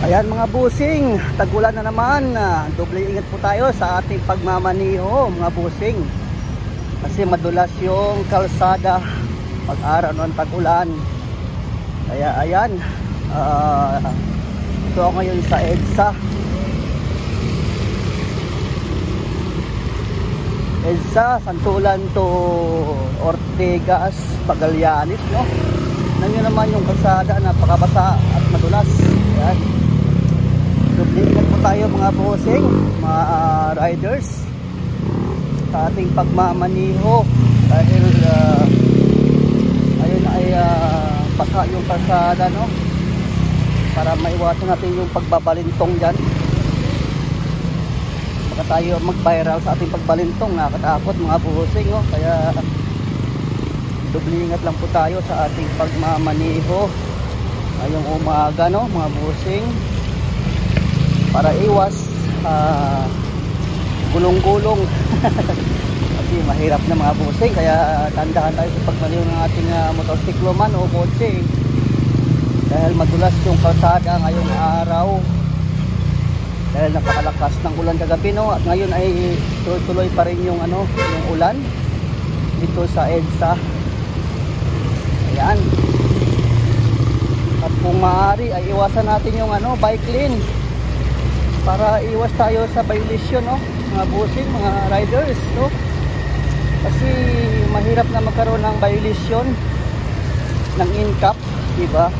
Ayan mga busing, tagulan na naman. Doble ingat po tayo sa ating pagmamaniho mga busing. Kasi madulas yung kalsada pag araw ng tagulan. Kaya ayan, ito ako ngayon sa EDSA. EDSA, Santulan to Ortigas, Pagallanes, no? Nanyo naman yung kalsada, napakabasa at madulas. Ayan. Doble ingat po tayo mga bossing, mga riders, sa ating pagmamaniho. Dahil ayun ay basa yung kalsada, no? Para maiwasan natin yung pagbabalintong dyan. Baka tayo mag-viral sa ating pagbalintong, nakakatakot mga bossing, no? Kaya doble ingat lang po tayo sa ating pagmamaniho ngayong umaga, no mga bossing, para iwas gulong-gulong. Kasi mahirap na mga bossing, kaya tandahan tayo sa pagmaniho ng ating motorsiklo man o kotse, dahil madulas yung kalsada ngayong araw dahil napakalakas ng ulan kagabi, no? At ngayon ay tuloy-tuloy pa rin yung yung ulan dito sa EDSA. Ayan. At kung maaari ay iwasan natin yung bike lane para iwas tayo sa violation, no? Mga busing, mga riders, no? Kasi mahirap na magkaroon ng violation ng in-cap, diba?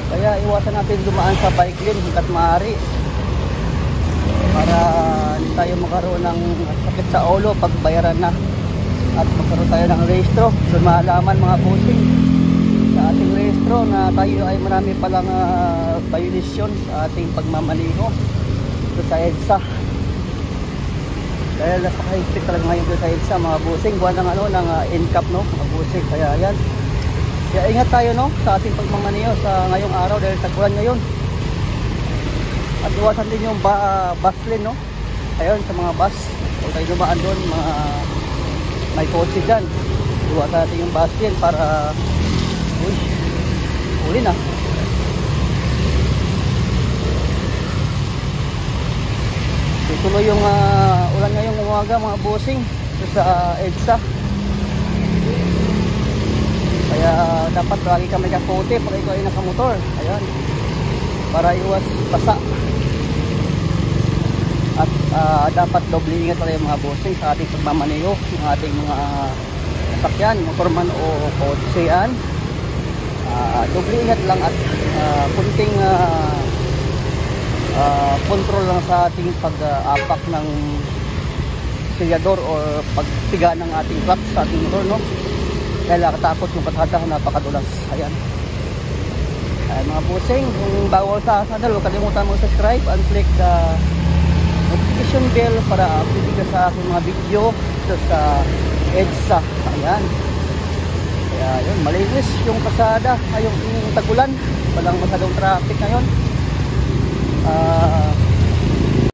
Kaya iwasan natin dumaan sa bike lane hanggat maaari para hindi tayo magkaroon ng sakit sa ulo pag bayaran na at magkaroon tayo ng rehistro. So malaman mga busing sa ating rehistro na tayo ay marami palang violation sa ating pagmamaniho dito sa EDSA. Dahil napaka-higpit talaga ngayon dito sa EDSA mga busing, buwan ng ng in-cap, no mga busing. Kaya yan, kaya ingat tayo, no, sa ating pagmamaniho sa ngayong araw dahil tagulan ngayon. At iwasan din yung bus lane, no? Ayun sa mga bus, huwag tayo dumaan doon, mga may kotse dyan. Iwasan natin yung bus lane para uli na. Tuloy yung ulan ngayong umaga mga bossing sa EDSA. Kaya dapat lagi kami kakote pag ikaw ay nakamotor. Ayan, para iwas basa. At dapat doble ingat tayo mga bossing sa ating pagmamaniho ng ating mga sasakyan, motorman o kotsean. Doble ingat lang at kunting control lang sa ating pag-apak ng silyador o pagpiga ng ating clutch sa ating motor, no? Dahil nakatakot yung patada, napakadulas. Ayan. Mga bossing, kung bago sa channel, huwag kalimutan mo subscribe and click the notification bell para update ka sa aking mga video dito sa EDSA. Ayan. Kaya yun, malinis yung kalsada ngayong tagulan, walang masyadong traffic ngayon.